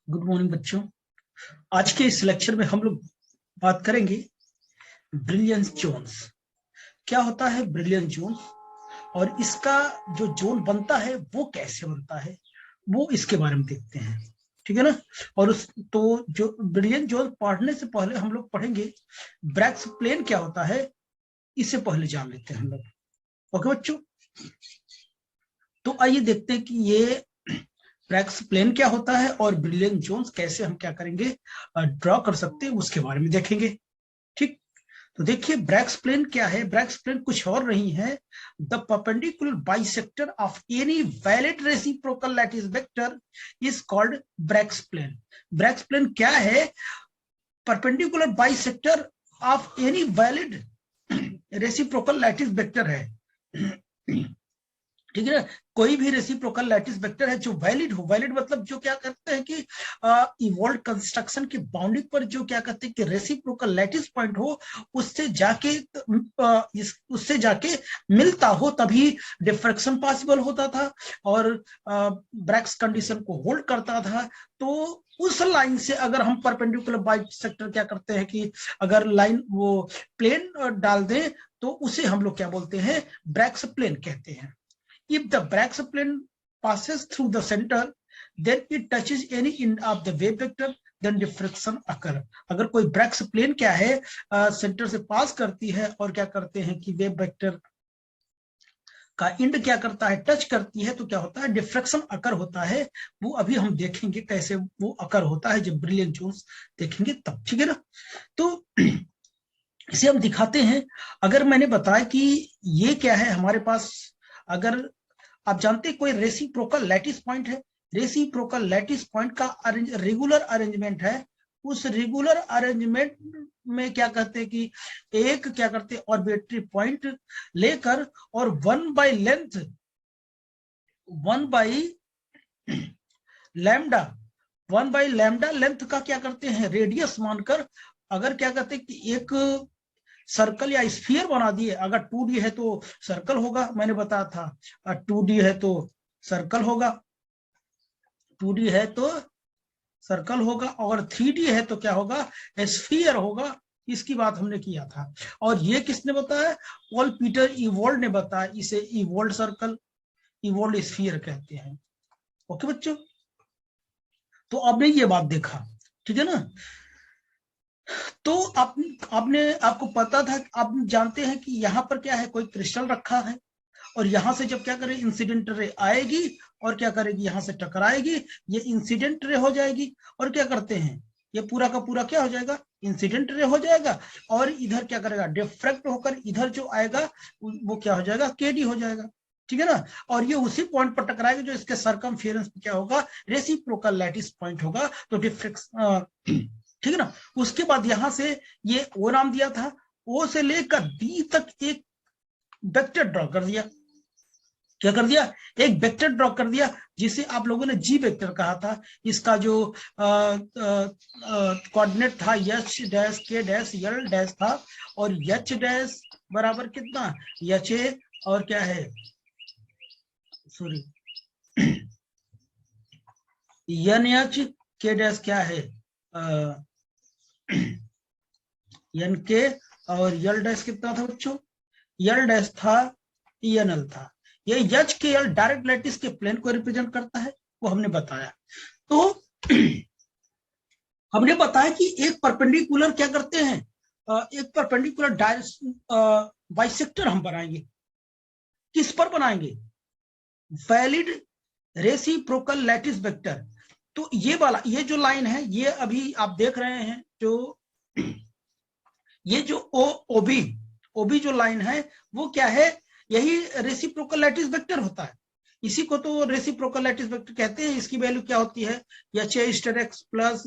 Good morning बच्चों। आज के इस लेक्चर में हम लोग बात करेंगे ब्रिलियंस जोन्स। क्या होता है ब्रिलियंस जोन्स और इसका जो जोन बनता है वो कैसे बनता है, वो इसके बारे में देखते हैं। ठीक है ना। और उस तो जो ब्रिलियंस जोन पढ़ने से पहले हम लोग पढ़ेंगे ब्रैग्स प्लेन क्या होता है, इससे पहले जान लेते हैं हम लोग। ओके बच्चों, तो आइए देखते हैं कि ये ब्रैग्स प्लेन क्या होता है और ब्रिलियंस जोन्स कैसे हम क्या करेंगे, ड्रॉ कर सकते हैं, उसके बारे में देखेंगे। ठीक। तो देखिए ब्रैग्स प्लेन क्या है। ब्रैग्स प्लेन कुछ और नहीं है, the perpendicular bisector of any valid reciprocal lattice vector is called Bragg's plane. Bragg's plane क्या है? Perpendicular bisector of any valid reciprocal lattice vector है। ठीक है ना। कोई भी रेसिप्रोकल लैटिस वेक्टर है जो वैलिड हो। वैलिड मतलब जो क्या करते हैं कि इवॉल्व कंस्ट्रक्शन की बाउंड्री पर जो क्या कहते हैं कि रेसिप्रोकल लैटिस पॉइंट हो, उससे जाके उससे जाके मिलता हो, तभी डिफ्रैक्शन पॉसिबल होता था और ब्रैग्स कंडीशन को होल्ड करता था। तो उस लाइन से अगर हम परपेंडिकुलर बाइसेक्टर क्या करते हैं कि अगर लाइन वो प्लेन डाल दें तो उसे हम लोग क्या बोलते हैं, ब्रैग्स प्लेन कहते हैं। If the Bragg plane passes through the center, then it touches any end of the wave vector, then diffraction occur. अगर कोई ब्रैग्स प्लेन क्या है, सेंटर से पास करती है और क्या करते हैं कि वेव वेक्टर का इंड क्या करता है, टच करती है, तो क्या होता है, डिफ्रैक्शन अकर होता है। वो अभी हम देखेंगे कैसे वो अकर होता है, जब ब्रिलियंट जोन्स देखेंगे तब। ठीक है ना। तो इसे हम दिखाते हैं। अगर मैंने बताया कि ये क्या है हमारे पास, अगर आप जानते हैं कोई रेसिप्रोकल लैटिस पॉइंट है, रेसिप्रोकल लैटिस पॉइंट का रेगुलर अरेंजमेंट है। उस रेगुलर अरेंजमेंट में क्या कहते हैं कि एक क्या करते हैं ऑर्बिटरी पॉइंट लेकर और वन बाय लैम्डा लेंथ का क्या करते हैं रेडियस मानकर, अगर क्या कहते हैं कि एक सर्कल या स्फीयर बना दिए। अगर 2D है तो सर्कल होगा, मैंने बताया था 2D है तो सर्कल होगा, 2D है तो सर्कल होगा, और 3D है तो क्या होगा, स्फीयर होगा। इसकी बात हमने किया था। और ये किसने बताया? पॉल पीटर इवोल्ड ने बताया। इसे इवोल्ड सर्कल, इवोल्ड स्फीयर कहते हैं। ओके बच्चों, तो आपने ये बात देखा। ठीक है ना। तो आपको पता था, आप जानते हैं कि यहाँ पर क्या है, कोई क्रिस्टल रखा है और यहां से जब क्या करे इंसिडेंट रे आएगी और क्या करेगी, यहां से टकराएगी, ये इंसिडेंट रे हो जाएगी। और क्या करते हैं, ये पूरा का पूरा क्या हो जाएगा, इंसिडेंट रे हो जाएगा। और इधर क्या करेगा, डिफ्रैक्ट होकर इधर जो आएगा वो क्या हो जाएगा, केडी हो जाएगा। ठीक है ना। और ये उसी पॉइंट पर टकराएगा जो इसके सरकमफेरेंस पे क्या होगा, रेसिप्रोकल लैटिस पॉइंट होगा। तो डिफ्रैक्शन, ठीक है ना। उसके बाद यहां से ये ओ नाम दिया था, ओ से लेकर डी तक एक वेक्टर ड्रॉ कर दिया। क्या कर दिया, एक वेक्टर ड्रॉ कर दिया, जिसे आप लोगों ने जी वेक्टर कहा था। इसका जो कोऑर्डिनेट था एच डैश के डैश एल डैश था, और एच डैश बराबर कितना, एच ए, और क्या है, सॉरी, एन एच के डैश क्या है, एन के, और यल डैश कितना था बच्चों, यल डैश था, एन एल था। ये H K L direct lattice के प्लेन को रिप्रेजेंट करता है, वो हमने बताया। तो हमने बताया कि एक परपेंडिकुलर क्या करते हैं, एक परपेंडिकुलर बाइसेक्टर हम बनाएंगे। किस पर बनाएंगे, वैलिड रेसिप्रोकल लैटिस वेक्टर। तो ये वाला, ये जो लाइन है, ये अभी आप देख रहे हैं जो ये जो ओबी ओबी जो लाइन है, वो क्या है, यही रेसिप्रोकल लैटिस वेक्टर होता है। इसी को तो रेसिप्रोकल लैटिस वेक्टर कहते हैं। इसकी वैल्यू क्या होती है, H A star X plus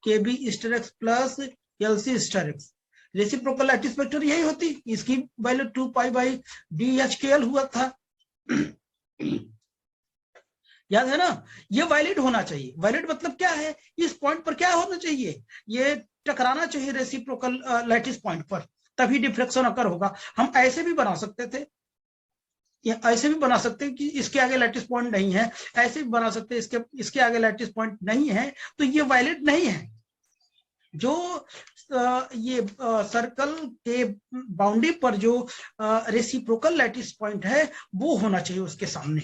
K B star X plus L C star X. Reciprocal lattice vector यही होती, इसकी value 2 pi by D H K L हुआ था। याद है ना। ये वैलिड होना चाहिए। वैलिड मतलब क्या है, इस पॉइंट पर क्या होना चाहिए, ये टकराना चाहिए रेसिप्रोकल लैटिस पॉइंट पर, तभी डिफ्लेक्शन अकर होगा। हम ऐसे भी बना सकते थे, ये ऐसे भी बना सकते हैं कि इसके आगे लैटिस पॉइंट नहीं है, ऐसे भी बना सकते हैं इसके आगे लैटिस पॉइंट नहीं है, तो ये वैलिड नहीं है। जो ये सर्कल के बाउंड्री पर जो रेसिप्रोकल लैटिस पॉइंट है वो होना चाहिए उसके सामने,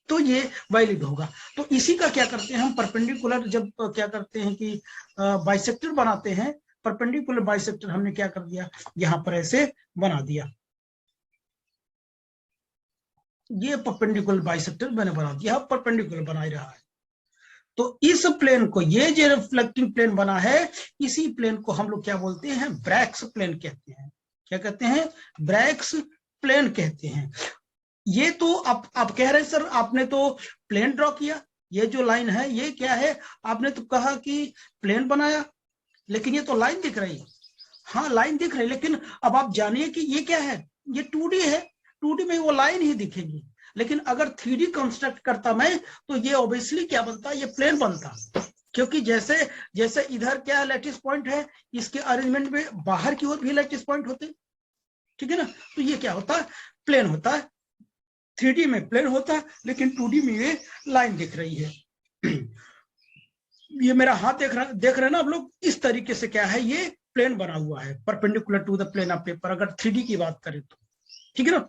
तो ये वैलिड होगा। तो इसी का क्या करते हैं हम, परपेंडिकुलर जब क्या करते हैं कि बाइसेक्टर बनाते हैं, परपेंडिकुलर बाइसेक्टर हमने क्या कर दिया, यहां पर ऐसे बना दिया, ये परपेंडिकुलर बाइसेक्टर मैंने बना दिया, परपेंडिकुलर बना ही रहा है। तो इस प्लेन को, ये जो रिफ्लेक्टिंग प्लेन बना है, इसी प्लेन को हम लोग क्या बोलते हैं, ब्रैक्स प्लेन कहते हैं। क्या कहते हैं, ब्रैक्स प्लेन कहते हैं। ये तो आप कह रहे हैं सर आपने तो प्लेन ड्रॉ किया, ये जो लाइन है ये क्या है, आपने तो कहा कि प्लेन बनाया, लेकिन ये तो लाइन दिख रही है। हाँ लाइन दिख रही है, लेकिन अब आप जानिए कि ये क्या है, ये 2D है, 2D में वो लाइन ही दिखेगी। लेकिन अगर 3D कंस्ट्रक्ट करता मैं, तो ये ऑब्वियसली क्या बनता, ये प्लेन बनता, क्योंकि जैसे जैसे इधर क्या लैटिस पॉइंट है, इसके अरेंजमेंट में बाहर की ओर भी लैटिस पॉइंट होते, ठीक है ना, तो ये क्या होता है, प्लेन होता है। 3D में प्लेन होता है, लेकिन 2D में ये लाइन दिख रही है। ये मेरा हाथ देख रहे हैं ना आप लोग, इस तरीके से क्या है, ये प्लेन बना हुआ है, perpendicular to the plane of paper, अगर 3D की बात करें तो, ठीक है ना।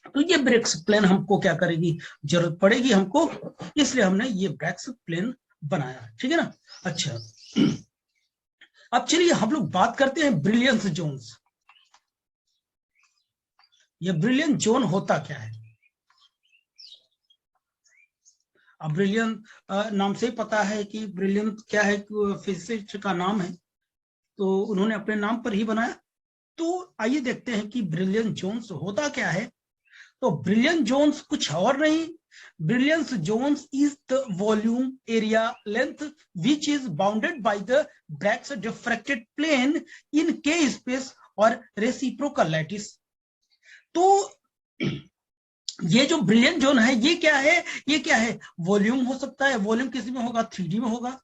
तो ये ब्रैक्स प्लेन हमको क्या करेगी, जरूरत पड़ेगी हमको, इसलिए हमने ये ब्रैक्स प्लेन बनाया, ठीक है ना। अच्छा, अब चलिए हम लोग बात करते हैं ब्रिलियंस जोन्स। ये ब्रिलियंट जोन होता क्या है, अब ब्रिलियंट नाम से ही पता है कि ब्रिलियंट क्या है, फिजिसिस्ट का नाम है, तो उन्होंने अपने नाम पर ही बनाया। तो आइए देखते हैं कि ब्रिलियंट जोन्स होता क्या है। तो ब्रिलियंट जोन्स कुछ और नहीं, brilliance zones is the volume area length which is bounded by the Bragg's diffracted plane in K space और रेसिप्रोकल लैटिस। तो ये जो ब्रिलियंट जोन है ये क्या है, ये क्या है, वॉल्यूम हो सकता है, वॉल्यूम किस में होगा, 3D में होगा,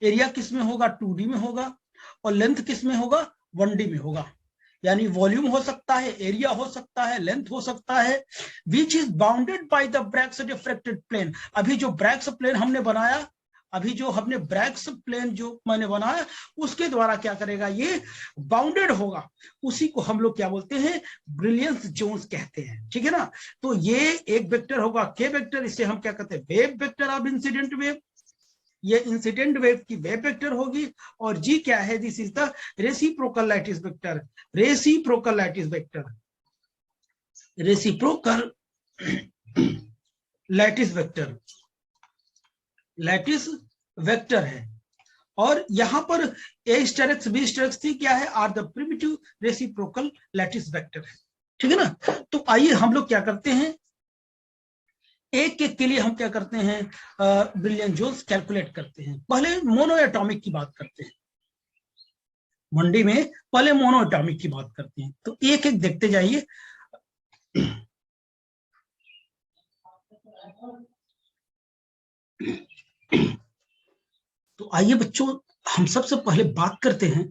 एरिया किस में होगा, 2D में होगा, और लेंथ किस में होगा, 1D में होगा। यानी वॉल्यूम हो सकता है, एरिया हो सकता है, लेंथ हो सकता है, which is bounded by the Bragg's diffracted plane. अभी जो ब्रैक्स प्लेन हमने बनाया, अभी जो हमने ब्रैक्स प्लेन जो मैंने बनाया, उसके द्वारा क्या करेगा, ये बाउंडेड होगा, उसी को हम लोग क्या बोलते हैं, ब्रिलियंस जोन्स कहते हैं, ठीक है ना। तो ये एक वेक्टर होगा के वेक्टर, इसे हम क्या कहते हैं, wave vector of incident wave, ये इंसिडेंट वेव की वेव वेक्टर होगी। और जी क्या है, this is the reciprocal lattice vector, reciprocal lattice vector, reciprocal lattice vector, lattice vector है। और यहां पर A star X B star X थी क्या है, are the primitive reciprocal lattice vector है, ठीक है ना। तो आइए हम लोग क्या करते हैं, एक एक के लिए हम क्या करते हैं, ब्रिलियंट जोन्स कैलकुलेट करते हैं। पहले मोनो एटॉमिक की बात करते हैं, 1D में पहले मोनो एटॉमिक की बात करते हैं, तो एक एक देखते जाइए। तो आइए बच्चों, हम सबसे पहले बात करते हैं,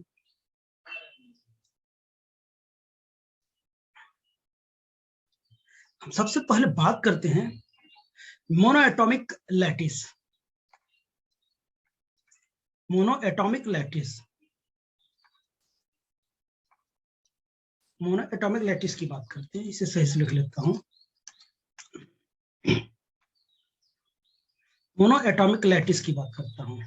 हम सबसे पहले बात करते हैं mono atomic lattice, mono atomic lattice, mono atomic lattice की बात करते हैं, इसे सही से लिख लेता हूं, मोनो एटॉमिक लैटिस की बात करता हूं,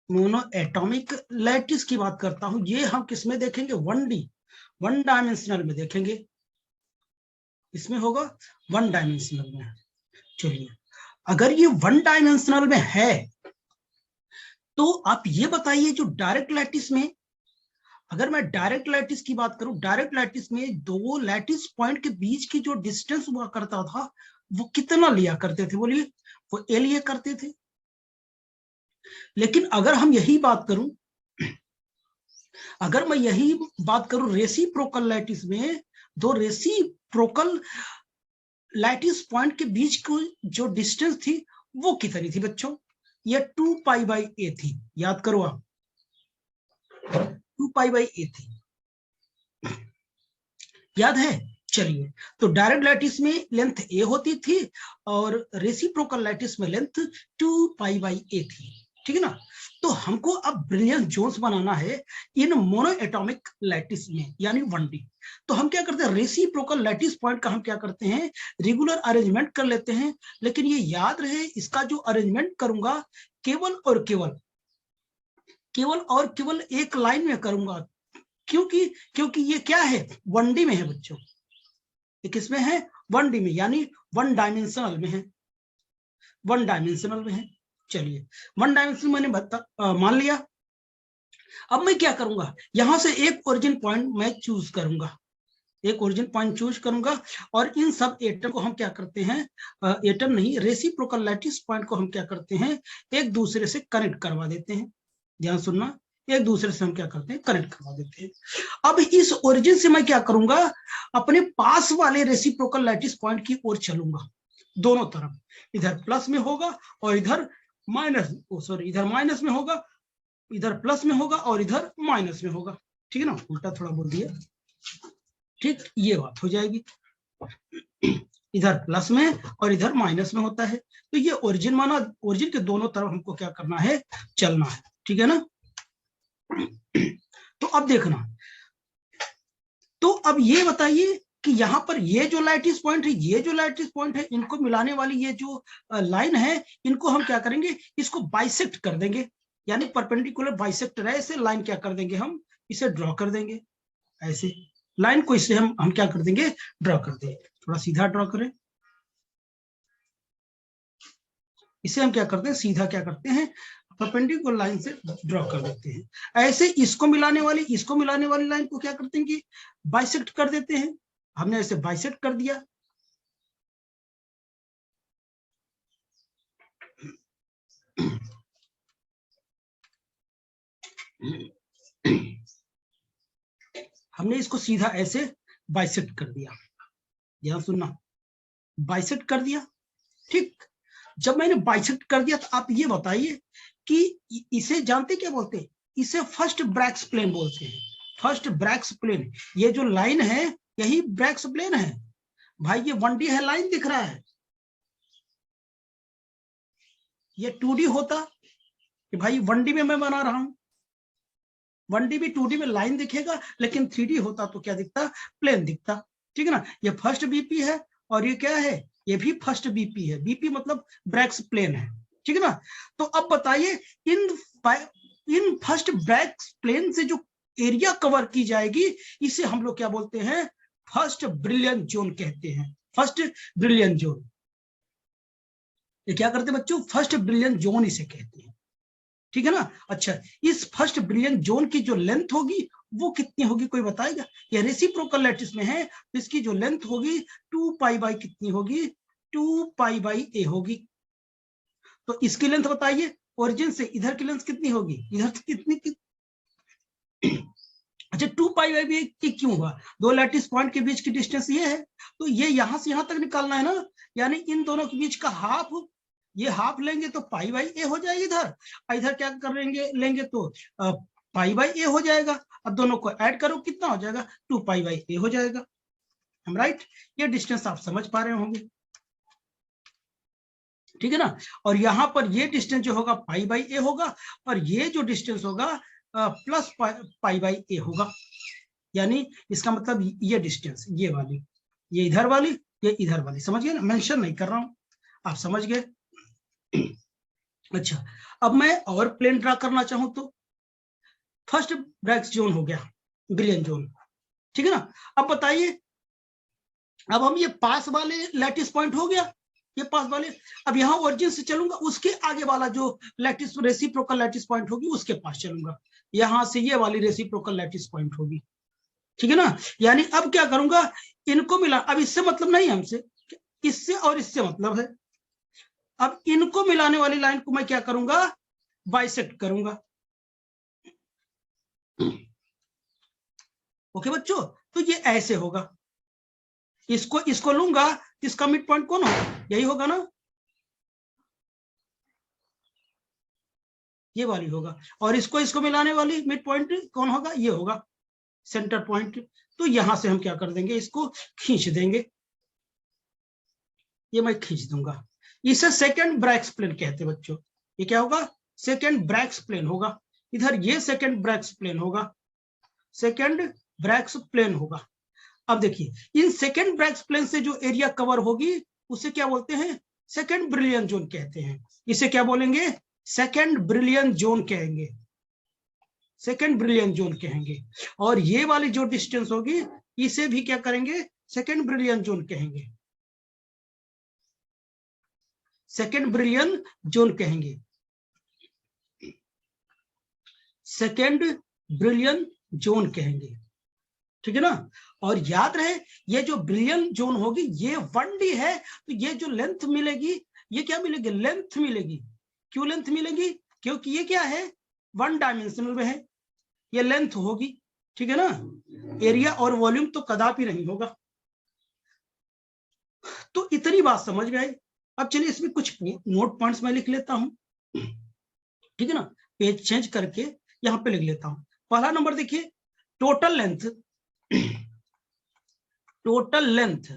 मोनो एटॉमिक लैटिस की बात करता हूं। ये हम किस में देखेंगे, 1D, 1 डायमेंशनल में देखेंगे, इसमें होगा 1 डायमेंशनल में। चलिए, अगर ये 1 डायमेंशनल में है, तो आप ये बताइए, जो डायरेक्ट लैटिस में, अगर मैं डायरेक्ट लैटिस की बात करूं, डायरेक्ट लैटिस में दो लैटिस पॉइंट के बीच की जो डिस्टेंस हुआ करता था, वो कितना लिया करते थे, बोलिए, वो ए लिया करते थे। लेकिन अगर हम यही बात करूं, अगर मैं यही बात करूं रेसिप्रोकल लैटिस में, दो रेसिप्रोकल लैटिस पॉइंट के बीच की जो डिस्टेंस थी वो कितनी थी बच्चों, ये 2π/a थी, याद करो आप, 2π/a थी। याद है? चलिए, तो डायरेक्ट लैटिस में लेंथ a होती थी और रेसिप्रोकल लैटिस में लेंथ 2 पाई बाई a थी, ठीक है ना। तो हमको अब ब्रिलियंट जोन्स बनाना है इन मोनो एटॉमिक लैटिस में, यानी 1D। तो हम क्या करते हैं, रेसिप्रोकल लैटिस पॉइंट का हम क्या करते हैं, रेगुलर अरेंजमेंट कर लेते हैं। लेकिन ये याद रहे, इसका जो अरेंजमेंट करूंगा केवल एक लाइन में करूंगा, क्योंकि ये क्या है, 1D में है बच्चों। ये किसमें है, 1D में, यानी वन डायमेंशनल में है। चलिए, वन डायमेंशनल मैंने मान लिया। अब मैं क्या करूंगा, यहां से एक ओरिजिन पॉइंट मैं चूज करूंगा, और इन सब एटम को हम क्या करते हैं, एटम नहीं, रेसिप्रोकल लैटिस पॉइंट को हम क्या करते हैं, एक दूसरे से कनेक्ट करवा देते हैं। ध्यान सुनना, एक दूसरे से हम क्या करते हैं, कनेक्ट करवा देते हैं। अब इस ओरिजिन से मैं क्या करूंगा, अपने पास वाले रेसिप्रोकल लैटिस पॉइंट की ओर चलूंगा, दोनों तरफ, इधर प्लस में होगा और इधर इधर माइनस में होगा, इधर प्लस में होगा और इधर माइनस में होगा, ठीक है ना, उल्टा थोड़ा बोल दिया, ठीक, ये बात हो जाएगी। इधर प्लस में और इधर माइनस में होता है, तो ये ओरिजिन माना, ओरिजिन के दोनों तरफ हमको क्या करना है, चलना है, ठीक है ना। तो अब देखना, तो अब ये बताइए कि यहाँ पर ये जो लैटिस पॉइंट है, इनको मिलाने वाली ये जो लाइन है, इनको हम क्या करेंगे, इसको बाइसेक्ट कर देंगे, यानी परपेंडिकुलर बाइसेक्टर है, ऐसे लाइन क्या कर देंगे, हम इसे ड्रॉ कर देंगे, ऐसे लाइन को इससे हम क्या कर देंगे, ड्रॉ कर देंगे। थोड़ा सीधा ड्रॉ करें, इसे हम क्या करते हैं, सीधा क्या करते हैं, परपेंडिकुलर लाइन से ड्रॉ कर देते हैं। ऐसे इसको मिलाने वाली लाइन को क्या करते हैं कि बाइसेक्ट कर देते हैं। हमने ऐसे बाइसेक्ट कर दिया, हमने इसको सीधा ऐसे बाइसेक्ट कर दिया, ध्यान सुनना, बाइसेक्ट कर दिया, ठीक। जब मैंने बाइसेक्ट कर दिया, तो आप ये बताइए कि इसे जानते क्या बोलते हैं, इसे फर्स्ट ब्रैक्स प्लेन बोलते हैं, फर्स्ट ब्रैक्स प्लेन। ये जो लाइन है, यही ब्रैक्स प्लेन है भाई, ये 1D है, लाइन दिख रहा है। ये 2D होता कि भाई 1D में मैं बना रहा हूं, 1D भी 2D में लाइन दिखेगा, लेकिन 3D होता तो क्या दिखता, प्लेन दिखता, ठीक है ना। ये फर्स्ट बीपी है और ये क्या है, ये भी फर्स्ट बीपी है, बीपी मतलब ब्रैक्स प्लेन है, ठीक है ना। तो अब बताइए, इन फर्स्ट ब्रैक्स प्लेन से जो एरिया कवर की जाएगी, इसे हम लोग क्या बोलते हैं, फर्स्ट ब्रिलियंट जोन कहते हैं, फर्स्ट ब्रिलियंट जोन। ये क्या करते हैं बच्चों, फर्स्ट ब्रिलियंट जोन इसे कहते हैं, ठीक है ना। अच्छा, इस फर्स्ट ब्रिलियंट जोन की जो लेंथ होगी वो कितनी होगी, कोई बताएगा? ये रेसिप्रोकल लैटिस में है, तो इसकी जो लेंथ होगी 2 पाई बाई कितनी होगी, 2 पाई बाई a होगी। तो इसकी लेंथ बताइए, ओरिजिन से इधर की लेंथ कितनी होगी, इधर कितनी अच्छा, 2 पाई बाई b क्यों हुआ, दो लैटिस पॉइंट के बीच की डिस्टेंस ये है, तो ये यहां से यहां तक निकालना है ना, यानी इन दोनों के बीच का हाफ, ये हाफ लेंगे तो पाई बाई ए हो जाएगा, इधर क्या लेंगे तो पाई बाई ए हो जाएगा। अब दोनों को ऐड करो, कितना हो जाएगा, 2 पाई बाई ए हो जाएगा, हम राइट। ये डिस्टेंस आप समझ पा रहे होंगे, ठीक है ना। और यहाँ पर ये डिस्टेंस जो होगा पाई बाई ए होगा, और ये जो डिस्टेंस होगा प्लस पाई बाई ए होगा, यानी इसका मतलब ये डिस्टेंस, ये वाली, ये इधर वाली, ये इधर वाली, समझ गए ना, मेंशन नहीं कर रहा हूं, आप समझ गए। अच्छा, अब मैं और प्लेन ड्रा करना चाहूं तो फर्स्ट ब्रैक्स जोन हो गया, ब्रिलियंट जोन, ठीक है ना। अब बताइए, अब हम ये पास वाले लैटिस पॉइंट हो गया, ये पास वाले, अब यहाँ ओरिजिन से चलूंगा, उसके आगे वाला जो लैटिस रेसिप्रोकल लैटिस पॉइंट होगी उसके पास चलूंगा, यहां से ये वाली रेसिप्रोकल लैटिस पॉइंट होगी, ठीक है ना। यानी अब क्या करूंगा, इनको मिला, अब इससे मतलब नहीं हमसे, इससे और इससे मतलब है। अब इनको मिलाने वाली लाइन को मैं क्या करूंगा, बाइसेक्ट करूंगा। ओके बच्चों, तो ये ऐसे होगा, इसको लूंगा, इसका मिड पॉइंट कौन होगा, यही होगा ना, ये वाली होगा, और इसको मिलाने वाली मिड पॉइंट कौन होगा, ये होगा, सेंटर पॉइंट, तो यहां से हम क्या कर देंगे, इसको खींच देंगे, ये मैं खींच दूंगा। इसे सेकंड ब्रैक्स प्लेन कहते हैं बच्चों। ये क्या होगा, सेकंड ब्रैक्स प्लेन होगा। इधर ये सेकंड ब्रैक्स प्लेन होगा, सेकंड ब्रैक्स प्लेन होगा। अब देखिए इन सेकंड ब्रैक्स प्लेन से जो एरिया कवर होगी उसे क्या बोलते हैं, सेकंड ब्रिलियन जोन कहते हैं। इसे क्या बोलेंगे, सेकंड ब्रिलियन जोन कहेंगे, सेकंड ब्रिलियन जोन कहेंगे। और ये वाली जो डिस्टेंस होगी इसे भी क्या करेंगे, सेकंड ब्रिलियन जोन कहेंगे, सेकंड ब्रिलियन जोन कहेंगे, सेकंड ब्रिलियन जोन कहेंगे, ठीक है ना। और याद रहे ये जो ब्रिलियन जोन होगी ये 1D है, तो ये जो लेंथ मिलेगी ये क्या मिलेगी, लेंथ मिलेगी। क्यों लेंथ मिलेगी, क्योंकि ये क्या है, 1 डायमेंशनल में है, ये लेंथ होगी, ठीक है ना। एरिया और वॉल्यूम तो कदापि नहीं होगा। तो इतनी बात समझ में आई। अब चलिए इसमें कुछ नोट पॉइंट्स मैं लिख लेता हूं, ठीक है ना। पेज चेंज करके यहां पे लिख लेता हूं। पहला नंबर देखिए, total length, total length,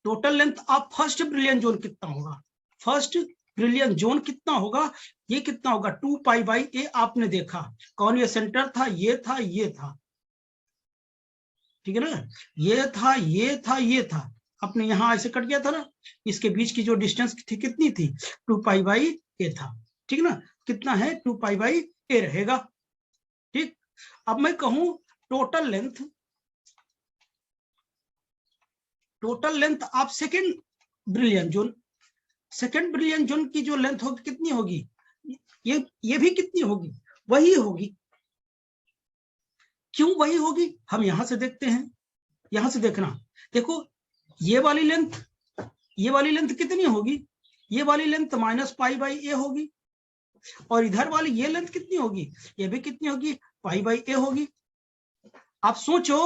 total length of first brilliant zone कितना होगा, फर्स्ट ब्रिलियन जोन कितना होगा, ये कितना होगा 2 पाई बाई ए। आपने देखा कौन ये सेंटर था, ये था, ये था, ठीक है ना, ये था, ये था, ये था। अपने यहां ऐसे कट गया था ना, इसके बीच की जो डिस्टेंस थी कितनी थी, 2 पाई बाई ए था, ठीक है ना। कितना है, 2 पाई बाई ए रहेगा, ठीक। अब मैं कहूं total length, total length of second brilliant zone, second brilliant zone की जो लेंथ होगी कितनी होगी, ये भी कितनी होगी, वही होगी। क्यों वही होगी, हम यहां से देखते हैं, यहां से देखना, देखो ये वाली लेंथ, ये वाली लेंथ कितनी होगी, ये वाली length minus pi by A होगी, और इधर वाली ये लेंथ कितनी होगी, ये भी कितनी होगी, पाई बाई ए होगी। आप सोचो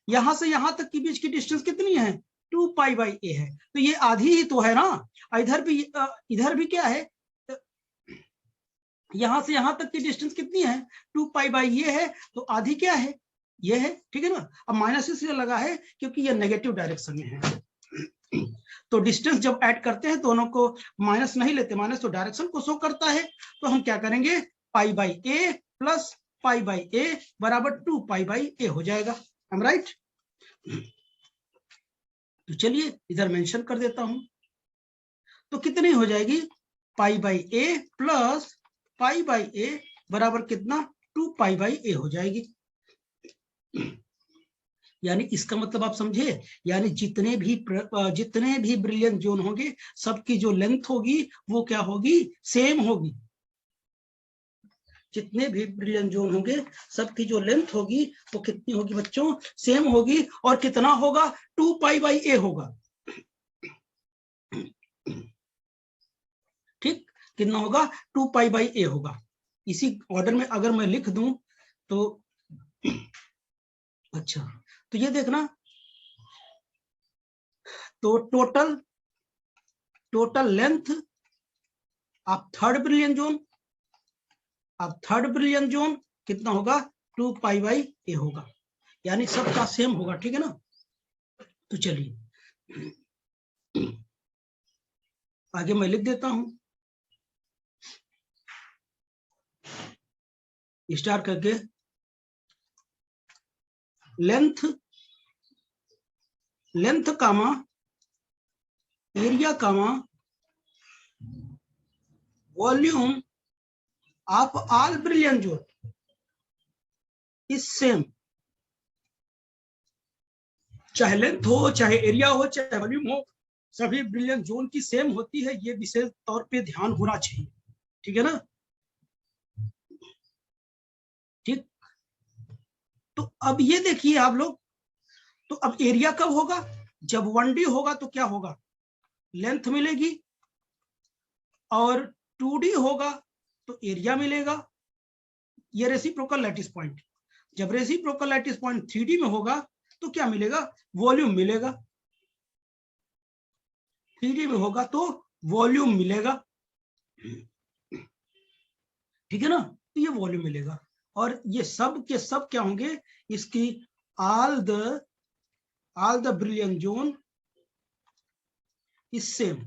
यहां से यहां तक की बीच की डिस्टेंस कितनी है, 2 पाई बाई ए है, तो ये आधी ही तो है ना। इधर भी क्या है, यहां से यहां तक की डिस्टेंस कितनी है, 2 पाई बाई ये है, तो आधी क्या है, ये है, ठीक है ना। अब माइनस इसलिए लगा है क्योंकि ये नेगेटिव डायरेक्शन में है। तो डिस्टेंस जब ऐड करते हैं दोनों को माइनस नहीं लेते, माइनस तो डायरेक्शन को शो करता है, तो हम क्या करेंगे, pi by A plus pi by A बराबर 2 पाई बाई ए हो जाएगा, आई एम राइट। तो चलिए इधर मेंशन कर देता हूं, तो कितनी हो जाएगी, pi by A plus pi by A बराबर कितना, 2 पाई बाई ए हो जाएगी। यानी इसका मतलब आप समझे, यानी जितने भी ब्रिलियन जोन होंगे सबकी जो लेंथ होगी वो क्या होगी, सेम होगी। जितने भी ब्रिलियन जोन होंगे सबकी जो लेंथ होगी वो कितनी होगी बच्चों, सेम होगी। और कितना होगा, 2 पाई बाई ए होगा, ठीक, कितना होगा, 2 पाई बाई ए होगा। इसी ऑर्डर में अगर मैं लिख दूं तो अच्छा, तो ये देखना, तो total length of third brilliant zone, अब थर्ड ब्रिलियन जोन कितना होगा, 2 पाई बाई ए होगा, यानी सबका सेम होगा, ठीक है ना। तो चलिए आगे मैं लिख देता हूं, स्टार करके, length comma area comma volume of all Brillouin zone is same. चाहे लेंथ हो, चाहे एरिया हो, चाहे वॉल्यूम हो, सभी ब्रिलियन जोन की सेम होती है, ये विशेष तौर पे ध्यान होना चाहिए, ठीक है ना। ठीक, तो अब ये देखिए आप लोग, तो अब एरिया कब होगा, जब 1D होगा तो क्या होगा, लेंथ मिलेगी, और 2D होगा तो एरिया मिलेगा, ये रेसिप्रोकल लैटिस पॉइंट। जब रेसिप्रोकल लैटिस पॉइंट 3D में होगा तो क्या मिलेगा, वॉल्यूम मिलेगा, 3D में होगा तो वॉल्यूम मिलेगा, ठीक है ना। तो ये वॉल्यूम मिलेगा, और ये सब के सब क्या होंगे, इसकी all the brilliant zone is same।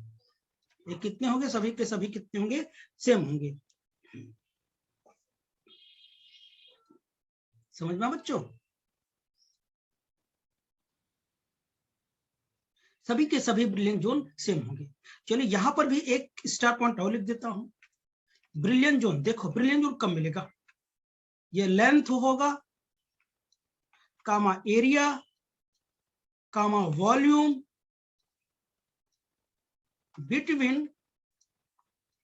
ये कितने होंगे, सभी के सभी कितने होंगे, सेम होंगे। समझ में बच्चों, सभी के सभी ब्रिलियंट जोन सेम होंगे। चलिए यहां पर भी एक स्टार पॉइंट और लिख देता हूं। ब्रिलियंट जोन, देखो ब्रिलियंट जोन कब मिलेगा, ये लेंथ होगा comma area comma volume between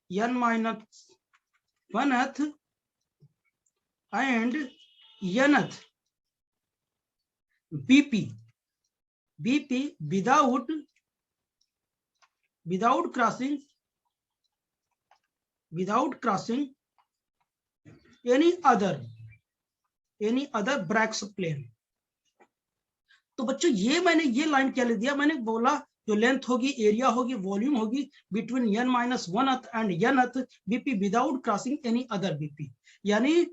n-1th and nth BP without crossing any other Bragg plane। तो बच्चों ये मैंने ये लाइन क्या लिख दिया, मैंने बोला जो लेंथ होगी, एरिया होगी, वॉल्यूम होगी between n-1th and nth BP without crossing any other BP। यानी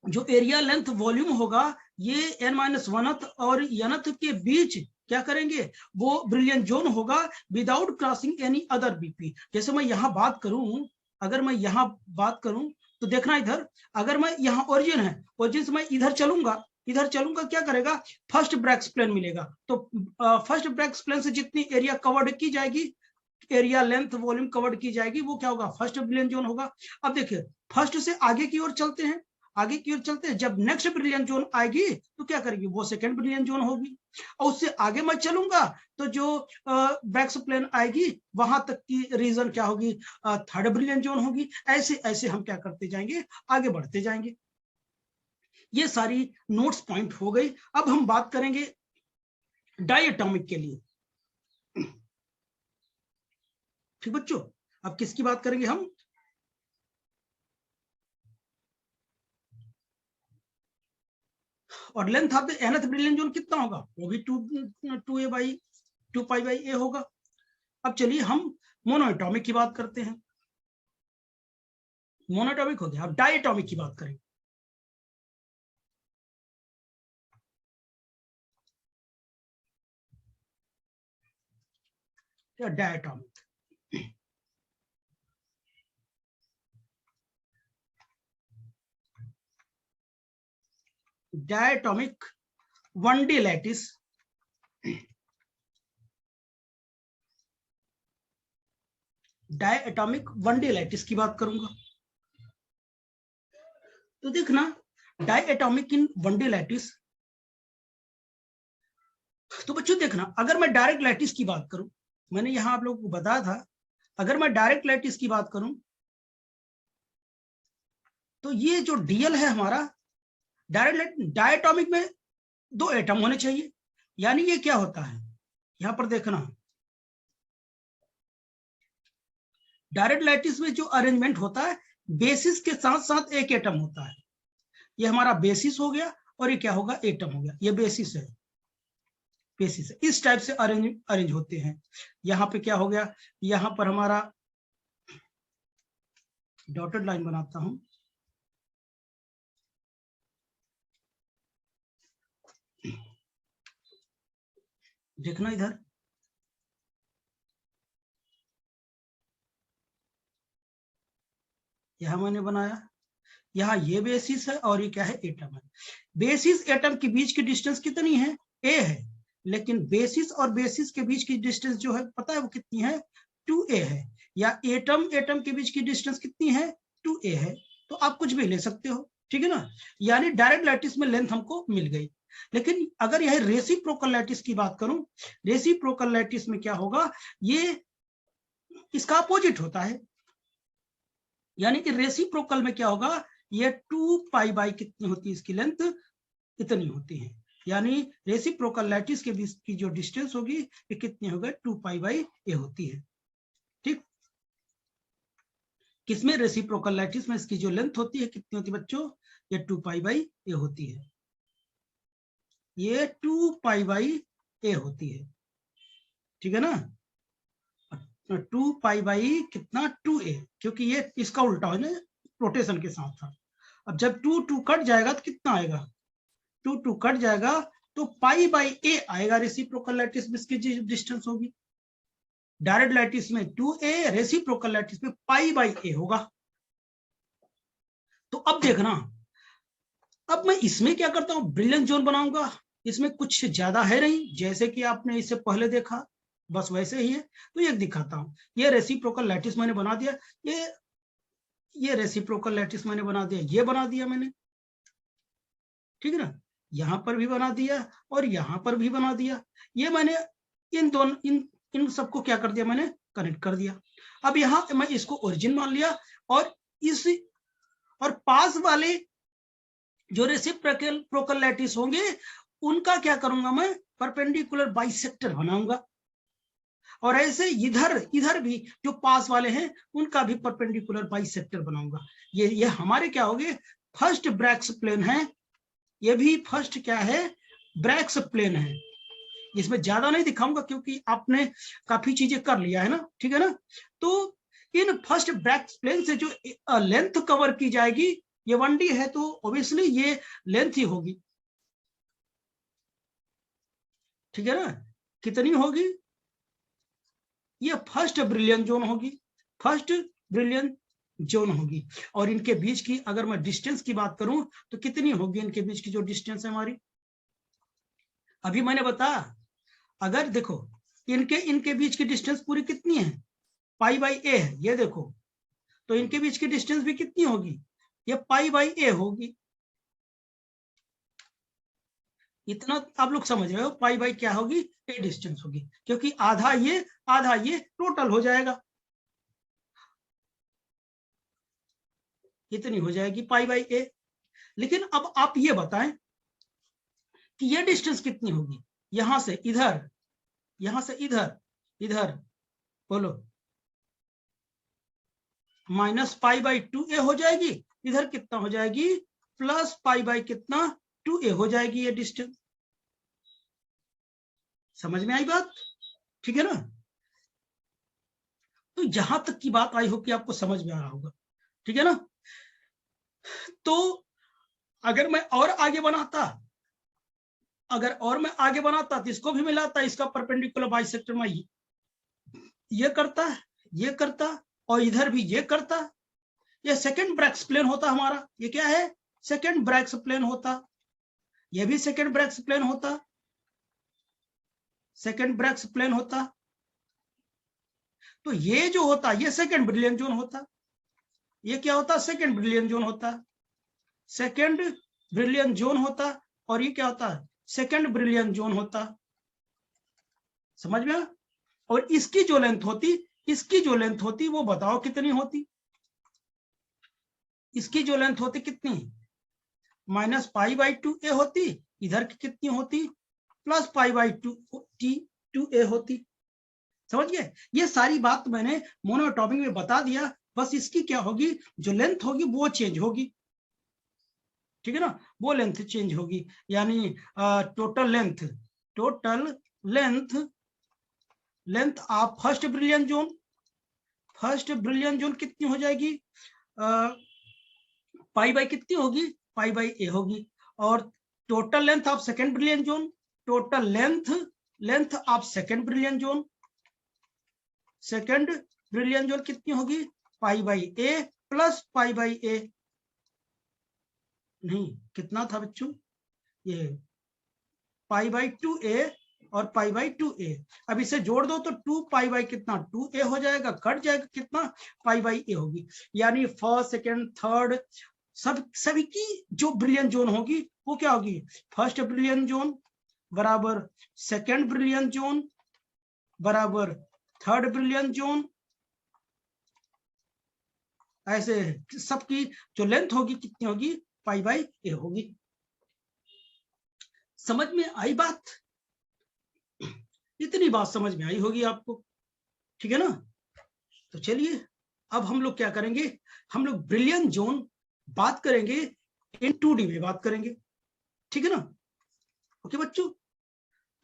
जो एरिया लेंथ वॉल्यूम होगा ये n-1th और nth के बीच क्या करेंगे, वो ब्रिलियंट जोन होगा without crossing any other BP। जैसे मैं यहाँ बात करूं, अगर मैं यहाँ बात करूं तो देखना इधर, अगर मैं यहाँ ओरिजिन है, ओरिजिन से मैं इधर चलूंगा क्या करेगा, फर्स्ट ब्रैग प्लेन मिलेगा। तो फर्स्ट ब्रैग प्लेन से जितनी एरिया कवर्ड की जाएगी, एरिया लेंथ वॉल्यूम कवर्ड की जाएगी, वो क्या होगा, फर्स्ट ब्रिलियंट जोन होगा। अब देखिए फर्स्ट से आगे की ओर चलते हैं, जब नेक्स्ट ब्रिलियंट जोन आएगी तो क्या करेगी, वो सेकंड ब्रिलियंट जोन होगी। और उससे आगे मैं चलूंगा तो जो बैक्स प्लेन आएगी वहां तक की रीजन क्या होगी, थर्ड ब्रिलियंट जोन होगी। ऐसे ऐसे हम क्या करते जाएंगे, आगे बढ़ते जाएंगे। ये सारी नोट्स पॉइंट हो गई। अब हम बात करेंगे डायटोमिक के लिए। ठीक बच्चों, अब किसकी बात करेंगे हम, और length of the nth brilliant zone कितना होगा, वो भी 2 पाई बाई ए होगा। अब चलिए हम मोनोएटॉमिक की बात करते हैं। मोनोएटॉमिक हो गया, अब डायटोमिक की बात करेंगे। Diatomic, diatomic one day lattice, diatomic one day lattice की बात करूंगा। तो देखना diatomic in one day lattice, तो बच्चों देखना अगर मैं डायरेक्ट लैटिस की बात करूं, मैंने यहां आप लोगों को बताया था, अगर मैं डायरेक्ट लैटिस की बात करूं तो ये जो डीएल है हमारा, डायरेक्ट डायटोमिक में 2 एटम होने चाहिए। यानी ये क्या होता है, यहां पर देखना डायरेक्ट लैटिस में जो अरेंजमेंट होता है, बेसिस के साथ साथ एक एटम होता है। ये हमारा बेसिस हो गया और ये क्या होगा, एटम हो गया। ये बेसिस है, इस टाइप से अरेंज होते हैं। यहाँ पे क्या हो गया, यहाँ पर हमारा डॉटेड लाइन बनाता हूं, देखना इधर, यहां मैंने बनाया, यहाँ ये बेसिस है और ये क्या है, एटम है। बेसिस एटम के बीच की डिस्टेंस कितनी है, ए है, लेकिन बेसिस और बेसिस के बीच की डिस्टेंस जो है पता है वो कितनी है, 2a है। या एटम के बीच की डिस्टेंस कितनी है, 2a है। तो आप कुछ भी ले सकते हो, ठीक है ना। यानी डायरेक्ट लैटिस में लेंथ हमको मिल गई। लेकिन अगर यह रेसिप्रोकल लैटिस की बात करूं, रेसिप्रोकल लैटिस में क्या होगा, ये इसका अपोजिट होता है। यानी कि रेसिप्रोकल में क्या होगा, ये 2 पाई बाई कितनी होती है, इसकी लेंथ इतनी होती है। यानी रेसिप्रोकल लैटिस के बीच की जो डिस्टेंस होगी ये कितनी होगी, 2 पाई बाई ए होती है। ठीक, किसमें, रेसिप्रोकल लैटिस में इसकी जो लेंथ होती है कितनी होती है बच्चों, ये 2 पाई बाई ए होती है। ये 2 पाई बाई ए होती है, ठीक है ना। 2 पाई बाई कितना, 2a, क्योंकि ये इसका उल्टा है ना, रोटेशन के साथ था। अब जब 2 कट जाएगा तो कितना आएगा, 2 2 कट जाएगा तो पाई बाई ए आएगा रेसिप्रोकल लैटिस में इसकी डिस्टेंस होगी। डायरेक्ट लैटिस में 2a, रेसिप्रोकल लैटिस में पाई बाई ए होगा। तो अब देखना, अब मैं इसमें क्या करता हूं, ब्रिलियंट जोन बनाऊंगा। इसमें कुछ ज्यादा है नहीं, जैसे कि आपने इससे पहले देखा बस वैसे ही है। तो ये दिखाता हूं, ये रेसिप्रोकल लैटिस मैंने बना दिया, ये रेसिप्रोकल लैटिस मैंने बना दिया, ये बना दिया मैंने, ठीक है ना। यहां पर भी बना दिया और यहां पर भी बना दिया। ये मैंने इन दोनों इन सबको क्या कर दिया, मैंने कनेक्ट कर दिया। अब यहां मैं इसको ओरिजिन मान लिया और इस और पास वाले जो रेसिप्रोकल लैटिस होंगे उनका क्या करूंगा, मैं परपेंडिकुलर बाइसेक्टर बनाऊंगा। और ऐसे इधर भी जो पास वाले हैं उनका भी परपेंडिकुलर बाइसेक्टर बनाऊंगा। ये हमारे क्या होंगे, फर्स्ट ब्रैक्स प्लेन है। ये भी फर्स्ट क्या है, ब्रैक्स प्लेन है। इसमें ज्यादा नहीं दिखाऊंगा क्योंकि आपने काफी चीजें कर लिया है ना, ठीक है ना। तो इन फर्स्ट ब्रैक्स प्लेन से जो लेंथ कवर की जाएगी, ये 1D है तो ऑब्वियसली ये लेंथ ही होगी, ठीक है ना। कितनी होगी, ये फर्स्ट ब्रिलियंट जोन होगी, फर्स्ट ब्रिलियंट जोन होगी। और इनके बीच की अगर मैं डिस्टेंस की बात करूं तो कितनी होगी, इनके बीच की जो डिस्टेंस है हमारी, अभी मैंने बताया, अगर देखो इनके बीच की डिस्टेंस पूरी कितनी है, पाई बाई ए है, ये देखो। तो इनके बीच की डिस्टेंस भी कितनी होगी, ये पाई बाई ए होगी। इतना आप लोग समझ रहे हो, पाई बाई क्या होगी, ए डिस्टेंस होगी, क्योंकि आधा ये टोटल हो जाएगा, इतनी हो जाएगी पाई बाई ए। लेकिन अब आप ये बताएं कि ये डिस्टेंस कितनी होगी, यहां से इधर, यहां से इधर, इधर बोलो, माइनस पाई बाई 2a हो जाएगी, इधर कितना हो जाएगी, प्लस पाई बाई कितना 2a हो जाएगी ये डिस्टेंस। समझ में आई बात, ठीक है ना। तो यहां तक की बात आई हो कि आपको समझ में आ रहा होगा, ठीक है ना। तो अगर मैं और आगे बनाता, तो इसको भी मिलाता, इसका परपेंडिकुलर बाइसेक्टर में ये करता और इधर भी ये करता। ये सेकंड ब्रैक्स प्लेन होता हमारा, ये क्या है, सेकंड ब्रैक्स प्लेन होता, ये भी सेकंड ब्रैक्स प्लेन होता, सेकंड ब्रैक्स प्लेन होता। तो ये जो होता, ये सेकंड ब्रिलियंट जोन होता, ये क्या होता, सेकंड ब्रिलियंट जोन होता, सेकंड ब्रिलियंट जोन होता। और ये क्या होता है, सेकंड ब्रिलियंट जोन होता, समझ में। और इसकी जो लेंथ होती वो बताओ कितनी होती, इसकी जो लेंथ होती कितनी, माइनस पाई बाई 2a होती, इधर की कितनी होती, प्लस पाई बाई 2a होती। समझ गए, ये सारी बात मैंने मोनोटॉपिक में बता दिया। बस इसकी क्या होगी, जो लेंथ होगी वो चेंज होगी, ठीक है ना, वो लेंथ चेंज होगी। यानी total length of first brilliant zone कितनी हो जाएगी, पाई बाई कितनी होगी, पाई बाई ए होगी। और total length of second brilliant zone, total length of second brilliant zone कितनी होगी, pi by A plus pi by A. नहीं, कितना था बच्चों, ये पाई बाई 2a और पाई बाई 2a। अब इसे जोड़ दो तो 2 पाई बाई कितना 2a हो जाएगा, कट जाएगा कितना, पाई बाई a होगी। यानी फर्स्ट सेकंड थर्ड सभी की जो ब्रिलियंट जोन होगी वो क्या होगी, फर्स्ट ब्रिलियंट जोन बराबर सेकंड ब्रिलियंट जोन बराबर थर्ड ब्रिलियंट जोन। ऐसे सबकी जो लेंथ होगी कितनी होगी, पाई बाई ए होगी। समझ में आई बात, इतनी बात समझ में आई होगी आपको, ठीक है ना। तो चलिए अब हम लोग क्या करेंगे, हम लोग ब्रिलियंट जोन बात करेंगे इन 2D में बात करेंगे, ठीक है ना। ओके बच्चों,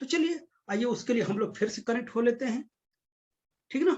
तो चलिए आइए उसके लिए हम लोग फिर से कनेक्ट हो लेते हैं, ठीक है ना।